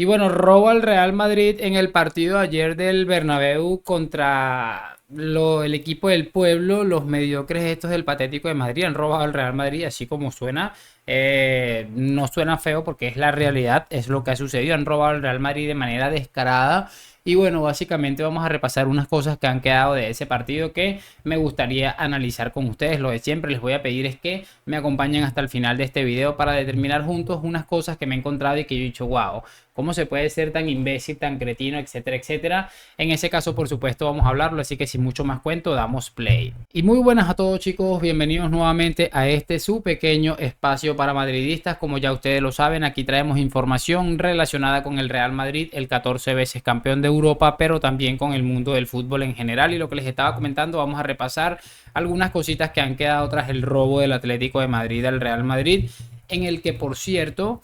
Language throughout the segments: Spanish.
Y bueno, roba al Real Madrid en el partido de ayer del Bernabéu contra el equipo del pueblo, los mediocres estos del Patético de Madrid han robado al Real Madrid, así como suena. No suena feo porque es la realidad, es lo que ha sucedido. Han robado al Real Madrid de manera descarada. Y bueno, básicamente vamos a repasar unas cosas que han quedado de ese partido que me gustaría analizar con ustedes. Lo de siempre les voy a pedir es que me acompañen hasta el final de este video para determinar juntos unas cosas que me he encontrado y que yo he dicho, wow, ¿cómo se puede ser tan imbécil, tan cretino, etcétera, etcétera? En ese caso, por supuesto, vamos a hablarlo, así que sin mucho más cuento, damos play. Y muy buenas a todos, chicos, bienvenidos nuevamente a este su pequeño espacio para madridistas. Como ya ustedes lo saben, aquí traemos información relacionada con el Real Madrid, el 14 veces campeón de Europa, pero también con el mundo del fútbol en general. Y lo que les estaba comentando, vamos a repasar algunas cositas que han quedado tras el robo del Atlético de Madrid al Real Madrid, en el que, por cierto,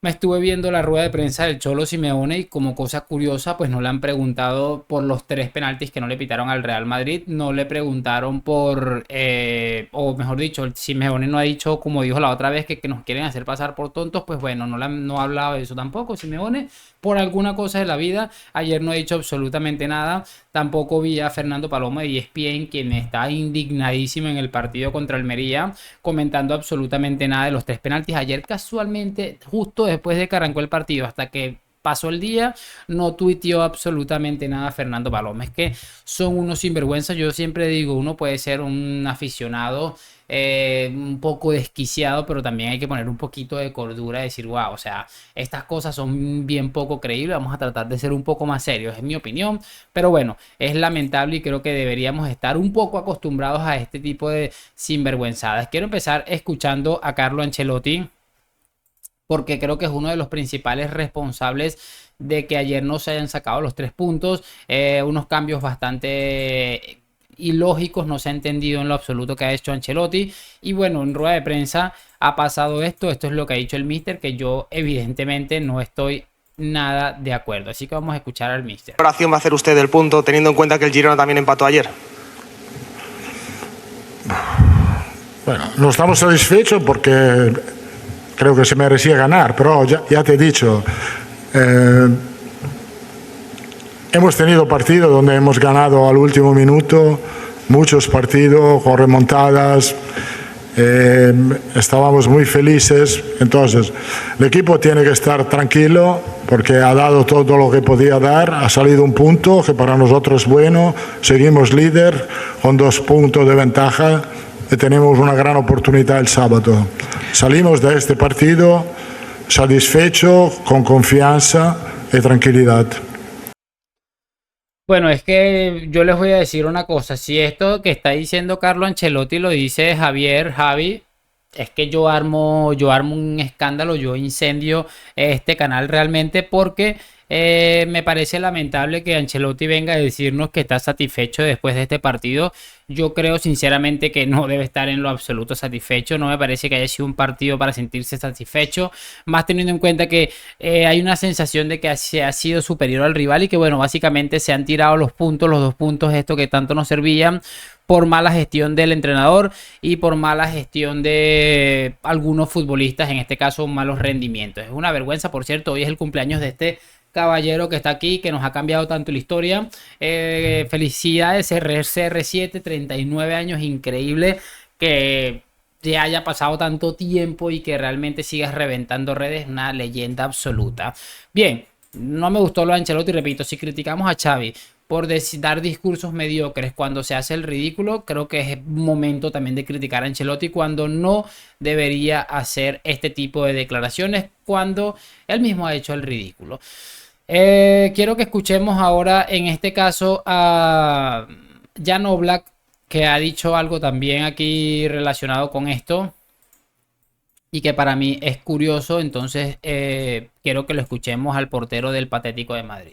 me estuve viendo la rueda de prensa del Cholo Simeone y como cosa curiosa, pues no le han preguntado por los 3 penaltis que no le pitaron al Real Madrid, no le preguntaron por, o mejor dicho, el Simeone no ha dicho, como dijo la otra vez, que nos quieren hacer pasar por tontos, pues bueno, no ha hablado de eso tampoco Simeone, por alguna cosa de la vida. Ayer no ha dicho absolutamente nada, tampoco vi a Fernando Paloma de ESPN, quien está indignadísimo en el partido contra Almería, comentando absolutamente nada de los 3 penaltis. Ayer casualmente, justo después de que arrancó el partido, hasta que pasó el día, no tuiteó absolutamente nada Fernando Paloma. Es que son unos sinvergüenzas. Yo siempre digo, uno puede ser un aficionado un poco desquiciado, pero también hay que poner un poquito de cordura y decir, wow, o sea, estas cosas son bien poco creíbles, vamos a tratar de ser un poco más serios, es mi opinión, pero bueno, es lamentable y creo que deberíamos estar un poco acostumbrados a este tipo de sinvergüenzadas. Quiero empezar escuchando a Carlo Ancelotti, porque creo que es uno de los principales responsables de que ayer no se hayan sacado los 3 puntos, unos cambios bastante ilógicos, no se ha entendido en lo absoluto que ha hecho Ancelotti. Y bueno, en rueda de prensa ha pasado esto es lo que ha dicho el míster, que yo evidentemente no estoy nada de acuerdo, así que vamos a escuchar al míster. ¿Qué oración va a hacer usted del punto, teniendo en cuenta que el Girona también empató ayer? Bueno, no estamos satisfechos porque creo que se merecía ganar, pero ya te he dicho, hemos tenido partidos donde hemos ganado al último minuto, muchos partidos con remontadas, estábamos muy felices. Entonces el equipo tiene que estar tranquilo porque ha dado todo lo que podía dar, ha salido un punto que para nosotros es bueno, seguimos líder con 2 puntos de ventaja y tenemos una gran oportunidad el sábado. Salimos de este partido satisfechos, con confianza y tranquilidad. Bueno, es que yo les voy a decir una cosa, si esto que está diciendo Carlo Ancelotti lo dice Javi, es que yo armo un escándalo, yo incendio este canal realmente, porque me parece lamentable que Ancelotti venga a decirnos que está satisfecho después de este partido. Yo creo sinceramente que no debe estar en lo absoluto satisfecho. No me parece que haya sido un partido para sentirse satisfecho, más teniendo en cuenta que hay una sensación de que se ha sido superior al rival y que bueno, básicamente se han tirado los 2 puntos estos que tanto nos servían, por mala gestión del entrenador y por mala gestión de algunos futbolistas, en este caso malos rendimientos. Es una vergüenza, por cierto, hoy es el cumpleaños de este caballero que está aquí, que nos ha cambiado tanto la historia. Felicidades CR7, 39 años, increíble que ya haya pasado tanto tiempo y que realmente sigas reventando redes, una leyenda absoluta. Bien, no me gustó lo de Ancelotti, repito, si criticamos a Xavi por dar discursos mediocres cuando se hace el ridículo, creo que es momento también de criticar a Ancelotti cuando no debería hacer este tipo de declaraciones, cuando él mismo ha hecho el ridículo. Quiero que escuchemos ahora en este caso a Jan Oblak, que ha dicho algo también aquí relacionado con esto y que para mí es curioso. Entonces quiero que lo escuchemos al portero del Patético de Madrid.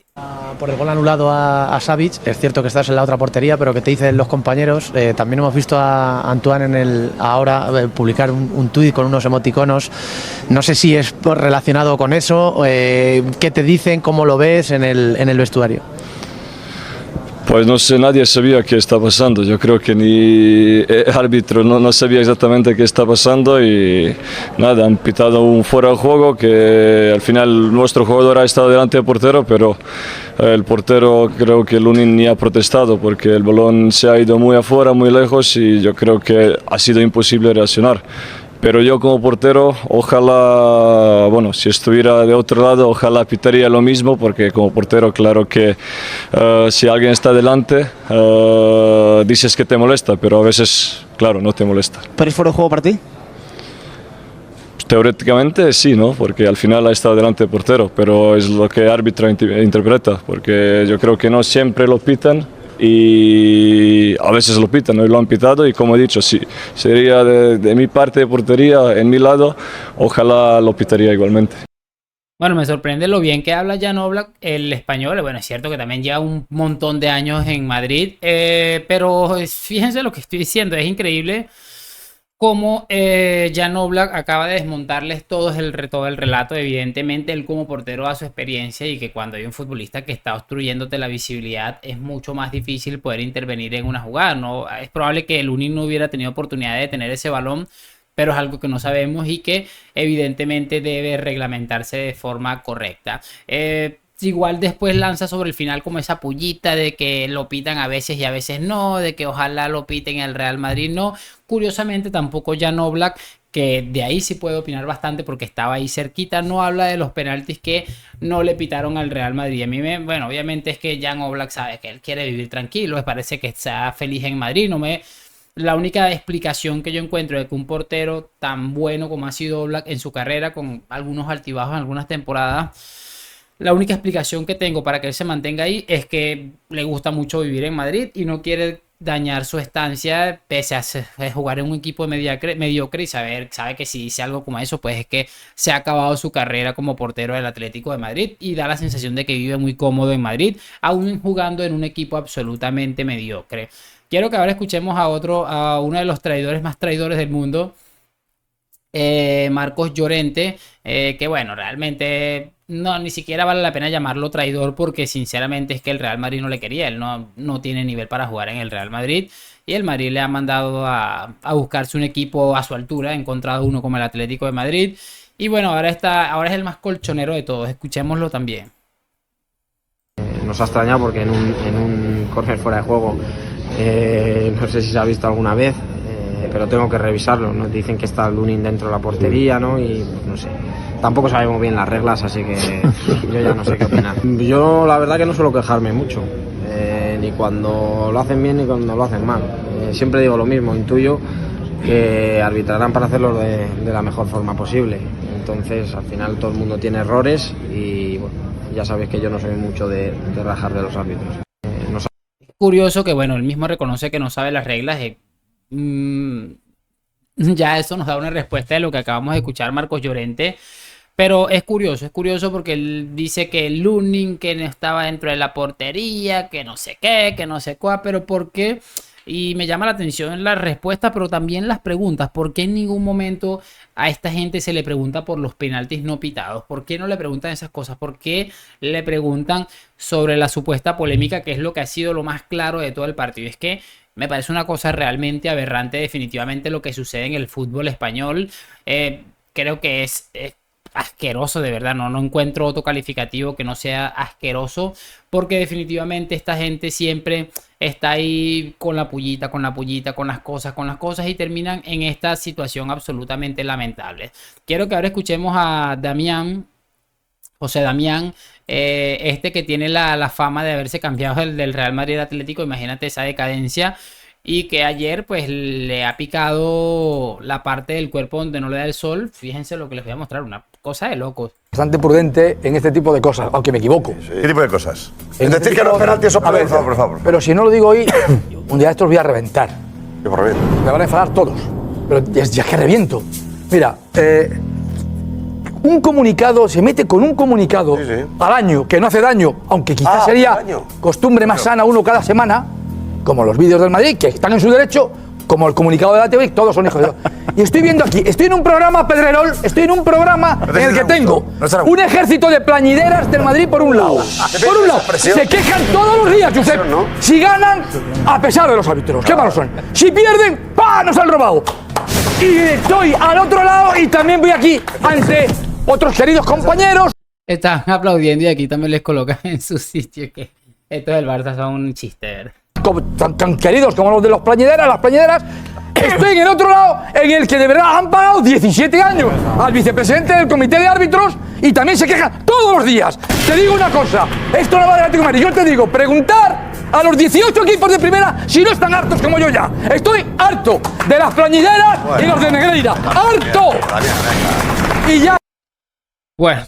Por el gol anulado a Savic, es cierto que estás en la otra portería, pero que te dicen los compañeros, también hemos visto a Antoine ahora publicar un tuit con unos emoticonos, no sé si es relacionado con eso, ¿qué te dicen, cómo lo ves en el vestuario? Pues no sé, nadie sabía qué está pasando. Yo creo que ni el árbitro no sabía exactamente qué está pasando y nada, han pitado un fuera de juego que al final nuestro jugador ha estado delante del portero, pero el portero creo que Lunin ni ha protestado porque el balón se ha ido muy afuera, muy lejos y yo creo que ha sido imposible reaccionar. Pero yo como portero, ojalá, bueno, si estuviera de otro lado, ojalá pitaría lo mismo, porque como portero, claro que si alguien está delante, dices que te molesta, pero a veces, claro, no te molesta. ¿Pero es fuera de juego para ti? Pues, teóricamente sí, ¿no? Porque al final ha estado delante del portero, pero es lo que el árbitro interpreta, porque yo creo que no siempre lo pitan. Y a veces lo pitan, hoy lo han pitado y como he dicho, si sería de mi parte de portería, en mi lado, ojalá lo pitaría igualmente. Bueno, me sorprende lo bien que habla Jan Oblak, el español. Bueno, es cierto que también lleva un montón de años en Madrid, pero fíjense lo que estoy diciendo, es increíble cómo Jan Oblak acaba de desmontarles todo el relato. Evidentemente, él como portero da su experiencia y que cuando hay un futbolista que está obstruyéndote la visibilidad es mucho más difícil poder intervenir en una jugada, ¿no? Es probable que el Lunin no hubiera tenido oportunidad de tener ese balón, pero es algo que no sabemos y que evidentemente debe reglamentarse de forma correcta. Igual después lanza sobre el final como esa pullita de que lo pitan a veces y a veces no, de que ojalá lo piten el Real Madrid, no. Curiosamente tampoco Jan Oblak, que de ahí sí puede opinar bastante porque estaba ahí cerquita, no habla de los penaltis que no le pitaron al Real Madrid. A mí bueno, obviamente es que Jan Oblak sabe que él quiere vivir tranquilo, me parece que está feliz en Madrid, La única explicación que yo encuentro de que un portero tan bueno como ha sido Oblak en su carrera, con algunos altibajos en algunas temporadas, la única explicación que tengo para que él se mantenga ahí es que le gusta mucho vivir en Madrid y no quiere dañar su estancia pese a jugar en un equipo mediocre y sabe que si dice algo como eso, pues es que se ha acabado su carrera como portero del Atlético de Madrid y da la sensación de que vive muy cómodo en Madrid, aún jugando en un equipo absolutamente mediocre. Quiero que ahora escuchemos a uno de los traidores más traidores del mundo, Marcos Llorente, que bueno, realmente ni siquiera vale la pena llamarlo traidor porque sinceramente es que el Real Madrid no le quería, él no tiene nivel para jugar en el Real Madrid y el Madrid le ha mandado a buscarse un equipo a su altura, ha encontrado uno como el Atlético de Madrid y bueno, ahora es el más colchonero de todos, escuchémoslo también. Nos ha extrañado porque en un córner fuera de juego, no sé si se ha visto alguna vez, pero tengo que revisarlo. Nos dicen que está Lunin dentro de la portería, ¿no? Y pues, no sé. Tampoco sabemos bien las reglas, así que yo ya no sé qué opinar. Yo la verdad que no suelo quejarme mucho, ni cuando lo hacen bien ni cuando lo hacen mal. Siempre digo lo mismo, intuyo que arbitrarán para hacerlo de la mejor forma posible. Entonces, al final todo el mundo tiene errores y bueno, ya sabéis que yo no soy mucho de rajar de los árbitros. Curioso que bueno, él mismo reconoce que no sabe las reglas. Ya eso nos da una respuesta de lo que acabamos de escuchar Marcos Llorente. Pero es curioso porque él dice que el Lunin que no estaba dentro de la portería, que no sé qué, que no sé cuál, pero ¿por qué? Y me llama la atención la respuesta, pero también las preguntas. ¿Por qué en ningún momento a esta gente se le pregunta por los penaltis no pitados? ¿Por qué no le preguntan esas cosas? ¿Por qué le preguntan sobre la supuesta polémica, que es lo que ha sido lo más claro de todo el partido? Es que me parece una cosa realmente aberrante definitivamente lo que sucede en el fútbol español. Creo que es asqueroso, de verdad, no encuentro otro calificativo que no sea asqueroso, porque definitivamente esta gente siempre está ahí con la pullita, con las cosas y terminan en esta situación absolutamente lamentable. Quiero que ahora escuchemos a José Damián, que tiene la fama de haberse cambiado del Real Madrid al Atlético, imagínate esa decadencia, y que ayer pues le ha picado la parte del cuerpo donde no le da el sol. Fíjense lo que les voy a mostrar, una cosa de locos. Bastante prudente en este tipo de cosas, aunque me equivoco. Sí. ¿Qué tipo de cosas? Es decir, que los penaltis son por favor. Pero si no lo digo hoy, un día de estos voy a reventar. ¿Qué por reviento? Me van a enfadar todos. Pero ya es que reviento. Mira, un comunicado, se mete con un comunicado al año, que no hace daño, aunque quizás sería costumbre más sana uno cada semana, como los vídeos del Madrid, que están en su derecho, como el comunicado de la TV, todos son hijos de Dios. Y estoy viendo aquí, estoy en un programa Pedrerol, estoy en un programa en el que tengo un ejército de plañideras del Madrid por un lado. Por un lado, se quejan todos los días, Josep. Si ganan, a pesar de los árbitros, qué malos son. Si pierden, ¡pah! Nos han robado. Y estoy al otro lado y también voy aquí ante otros queridos compañeros. Están aplaudiendo y aquí también les colocan en su sitio que estos del Barça son un chiste, ¿verdad? Tan queridos como los de las plañideras, estoy en el otro lado en el que de verdad han pagado 17 años al vicepresidente del comité de árbitros y también se quejan todos los días. Te digo una cosa, esto no va de Atlético de Madrid, yo te digo, preguntar a los 18 equipos de primera si no están hartos como yo ya. Estoy harto de las plañideras y los de Negreira, ¡harto! Y ya. Bueno,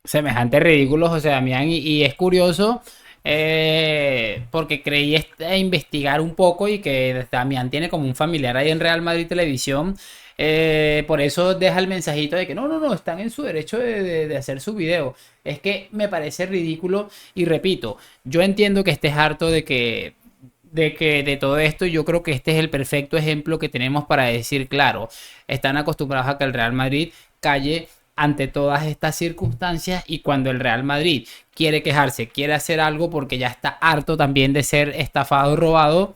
semejantes ridículos, José Damián, y es curioso porque creí investigar un poco y que Damián tiene como un familiar ahí en Real Madrid Televisión. Por eso deja el mensajito de que no, están en su derecho de hacer su video. Es que me parece ridículo y repito, yo entiendo que estés harto de todo esto. Yo creo que este es el perfecto ejemplo que tenemos para decir, claro, están acostumbrados a que el Real Madrid calle ante todas estas circunstancias, y cuando el Real Madrid quiere quejarse, quiere hacer algo porque ya está harto también de ser estafado, robado,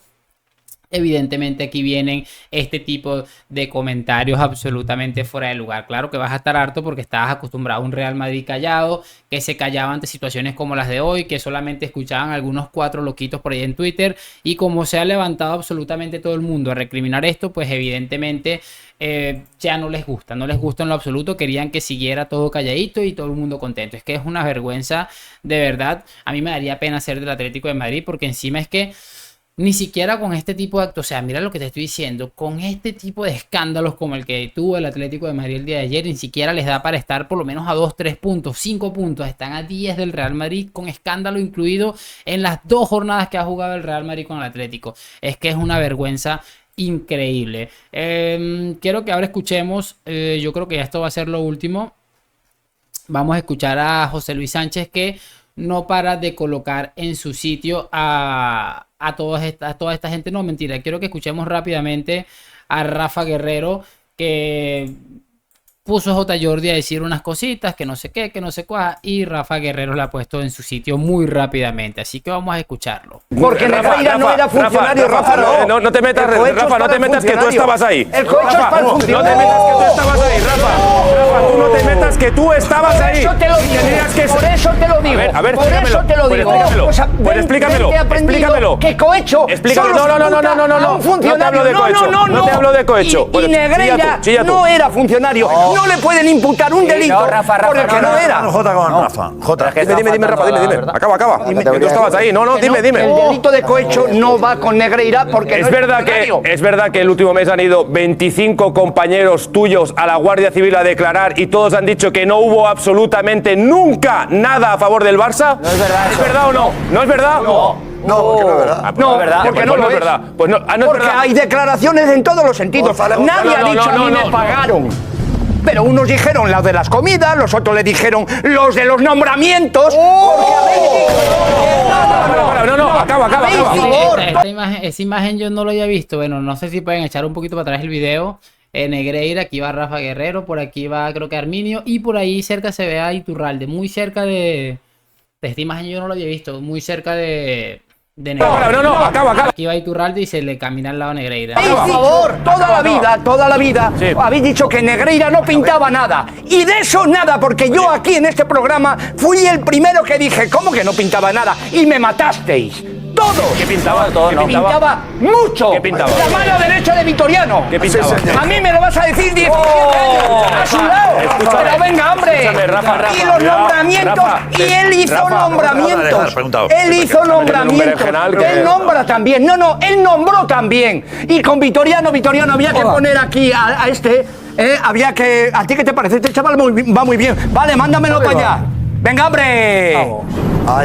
evidentemente aquí vienen este tipo de comentarios absolutamente fuera de lugar. Claro que vas a estar harto porque estabas acostumbrado a un Real Madrid callado, que se callaba ante situaciones como las de hoy, que solamente escuchaban algunos 4 loquitos por ahí en Twitter, y como se ha levantado absolutamente todo el mundo a recriminar esto, pues evidentemente ya no les gusta en lo absoluto. Querían que siguiera todo calladito y todo el mundo contento. Es que es una vergüenza, de verdad. A mí me daría pena ser del Atlético de Madrid, porque encima es que ni siquiera con este tipo de actos, o sea, mira lo que te estoy diciendo, con este tipo de escándalos como el que tuvo el Atlético de Madrid el día de ayer, ni siquiera les da para estar por lo menos a 2, 3 puntos, 5 puntos, están a 10 del Real Madrid, con escándalo incluido en las 2 jornadas que ha jugado el Real Madrid con el Atlético. Es que es una vergüenza increíble. Quiero que ahora escuchemos, yo creo que esto va a ser lo último. Vamos a escuchar a José Luis Sánchez, que no para de colocar en su sitio a toda esta gente. No, mentira, quiero que escuchemos rápidamente a Rafa Guerrero, que puso a J. Jordi a decir unas cositas, que no sé qué, que no sé cuál, y Rafa Guerrero la ha puesto en su sitio muy rápidamente, así que vamos a escucharlo. Porque Negreira no era funcionario, Rafa, no te metas, Rafa, no te metas que tú estabas ahí. El cohecho es para el funcionario. No te metas que tú estabas ahí, Rafa, tú no te metas que tú estabas ahí. Por eso te lo digo, por eso te lo digo. A ver, por eso te lo digo. Pues explícamelo. Que cohecho. No te hablo de cohecho. No te hablo de cohecho. Y Negreira no era funcionario. No le pueden imputar un delito por el que no era. Dime, Rafa, dime. Acaba. Que tú estabas ahí. No, dime. El delito de cohecho no va con Negreira porque es verdad que el último mes han ido 25 compañeros tuyos a la Guardia Civil a declarar y todos han dicho que no hubo absolutamente nunca nada a favor del Barça. No es verdad. ¿Es verdad o no? ¿No es verdad? No, porque no es verdad. No, porque no es verdad. Porque hay declaraciones en todos los sentidos. Nadie ha dicho a mí me pagaron. Pero unos dijeron los de las comidas, los otros le dijeron los de los nombramientos. Acaba. Esa imagen yo no lo había visto. Bueno, no sé si pueden echar un poquito para atrás el video. Negreira, aquí va Rafa Guerrero, por aquí va creo que Arminio, y por ahí cerca se ve a Iturralde, muy cerca de esta imagen yo no lo había visto, muy cerca de Negreira. Acaba. Aquí va Iturralde y se le camina al lado a Negreira. Por favor, toda la vida sí. Habéis dicho que Negreira no pintaba nada. Y de eso nada, porque yo aquí en este programa fui el primero que dije, ¿cómo que no pintaba nada? Y me matasteis. Todos. ¿Qué pintaba? Pintaba mucho. ¿Qué pintaba? La mano derecha de Vitoriano. ¿Qué pintaba? A mí me lo vas a decir 17 años a su lado. Pero venga, hombre. Rafa, y los nombramientos. Y él hizo nombramientos. Él hizo nombramientos. Él nombra también. No, él nombró también. Y con Vitoriano había que poner aquí a este. Había que. ¿A ti qué te parece? Este chaval va muy bien. Vale, mándamelo para allá. Venga, hombre.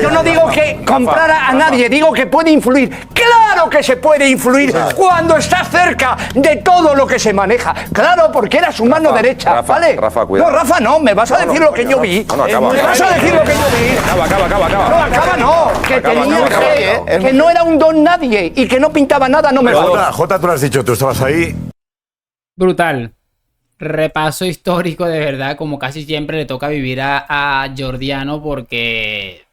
Yo no digo que comprara a nadie, digo que puede influir. ¡Claro que se puede influir cuando estás cerca de todo lo que se maneja! Claro, porque era su mano derecha, ¿vale? Rafa, cuidado. No, Rafa, no, me vas a decir lo que yo vi. Acaba. Me vas a decir lo que yo vi. Acaba. No, acaba no. que tenía que no era un don nadie y que no pintaba nada, no me vale. Jota, tú lo has dicho, tú estabas ahí. Brutal. Repaso histórico de verdad, como casi siempre le toca vivir a Jordiano porque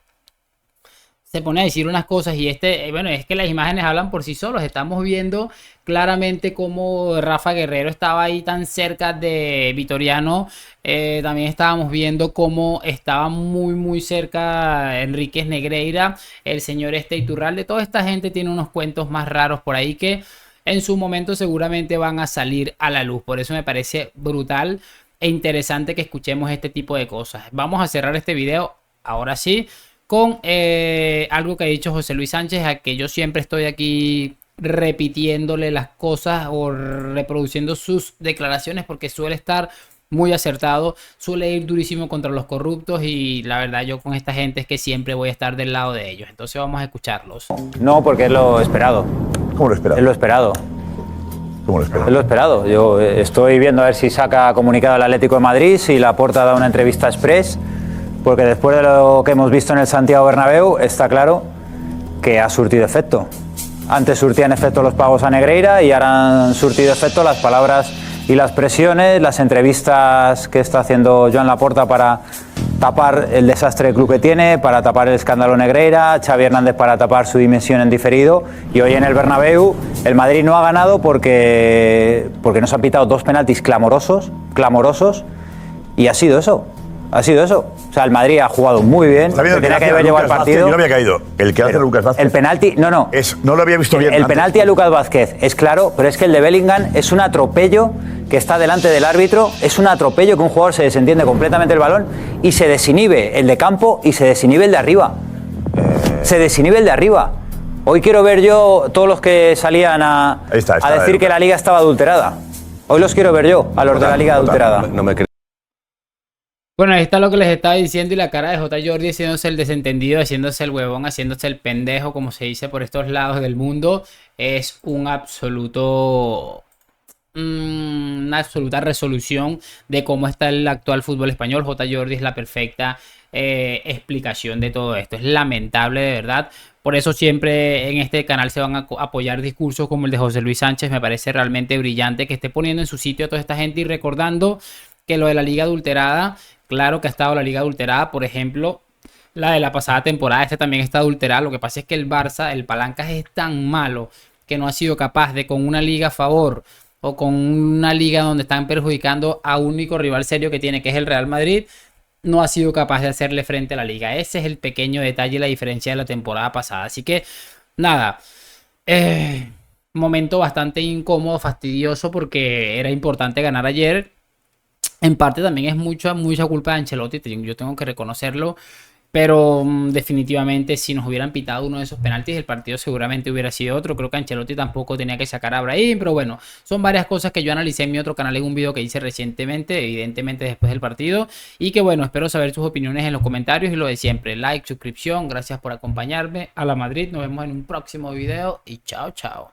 se pone a decir unas cosas y bueno, es que las imágenes hablan por sí solos. Estamos viendo claramente cómo Rafa Guerrero estaba ahí tan cerca de Vitoriano. También estábamos viendo cómo estaba muy cerca Enríquez Negreira, el señor Iturralde. Toda esta gente tiene unos cuentos más raros por ahí que en su momento seguramente van a salir a la luz. Por eso me parece brutal e interesante que escuchemos este tipo de cosas. Vamos a cerrar este video, ahora sí, con algo que ha dicho José Luis Sánchez, a que yo siempre estoy aquí repitiéndole las cosas o reproduciendo sus declaraciones porque suele estar muy acertado, suele ir durísimo contra los corruptos y la verdad yo con esta gente es que siempre voy a estar del lado de ellos. Entonces vamos a escucharlos. No, porque es lo esperado. ¿Cómo lo esperado? Es lo esperado. ¿Cómo lo esperado? Es lo esperado. Yo estoy viendo a ver si saca comunicado el Atlético de Madrid, si Laporta da una entrevista express, porque después de lo que hemos visto en el Santiago Bernabéu, está claro que ha surtido efecto. Antes surtían efecto los pagos a Negreira y ahora han surtido efecto las palabras y las presiones, las entrevistas que está haciendo Joan Laporta para tapar el desastre del club que tiene, para tapar el escándalo Negreira, Xavi Hernández para tapar su dimensión en diferido, y hoy en el Bernabéu el Madrid no ha ganado porque nos han pitado 2 penaltis clamorosos, y ha sido eso. O sea, el Madrid ha jugado muy bien, tenía que haber llevado el partido. Yo no había caído. El que hace Lucas Vázquez. El penalti, no. No lo había visto bien. El penalti a Lucas Vázquez es claro, pero es que el de Bellingham es un atropello que está delante del árbitro, es un atropello que un jugador se desentiende completamente el balón y se desinhibe el de campo y se desinhibe el de arriba. Se desinhibe el de arriba. Hoy quiero ver yo todos los que salían a decir que la liga estaba adulterada. Hoy los quiero ver yo, a los de la liga adulterada. No me creo. Bueno, ahí está lo que les estaba diciendo y la cara de J. Jordi haciéndose el desentendido, haciéndose el huevón, haciéndose el pendejo, como se dice por estos lados del mundo. Es un absoluto... una absoluta resolución de cómo está el actual fútbol español. J. Jordi es la perfecta explicación de todo esto. Es lamentable, de verdad. Por eso siempre en este canal se van a apoyar discursos como el de José Luis Sánchez. Me parece realmente brillante que esté poniendo en su sitio a toda esta gente y recordando que lo de la liga adulterada, claro que ha estado la liga adulterada. Por ejemplo, la de la pasada temporada, este también está adulterada. Lo que pasa es que el Barça, el Palancas, es tan malo que no ha sido capaz de, con una liga a favor o con una liga donde están perjudicando a un único rival serio que tiene, que es el Real Madrid, no ha sido capaz de hacerle frente a la liga. Ese es el pequeño detalle y la diferencia de la temporada pasada. Así que, nada, momento bastante incómodo, fastidioso, porque era importante ganar ayer. En parte también es mucha culpa de Ancelotti, yo tengo que reconocerlo. Pero definitivamente si nos hubieran pitado uno de esos penaltis, el partido seguramente hubiera sido otro. Creo que Ancelotti tampoco tenía que sacar a Brahim, pero bueno, son varias cosas que yo analicé en mi otro canal en un video que hice recientemente, evidentemente después del partido. Y que bueno, espero saber sus opiniones en los comentarios y lo de siempre, like, suscripción, gracias por acompañarme. A la Madrid, nos vemos en un próximo video y chao, chao.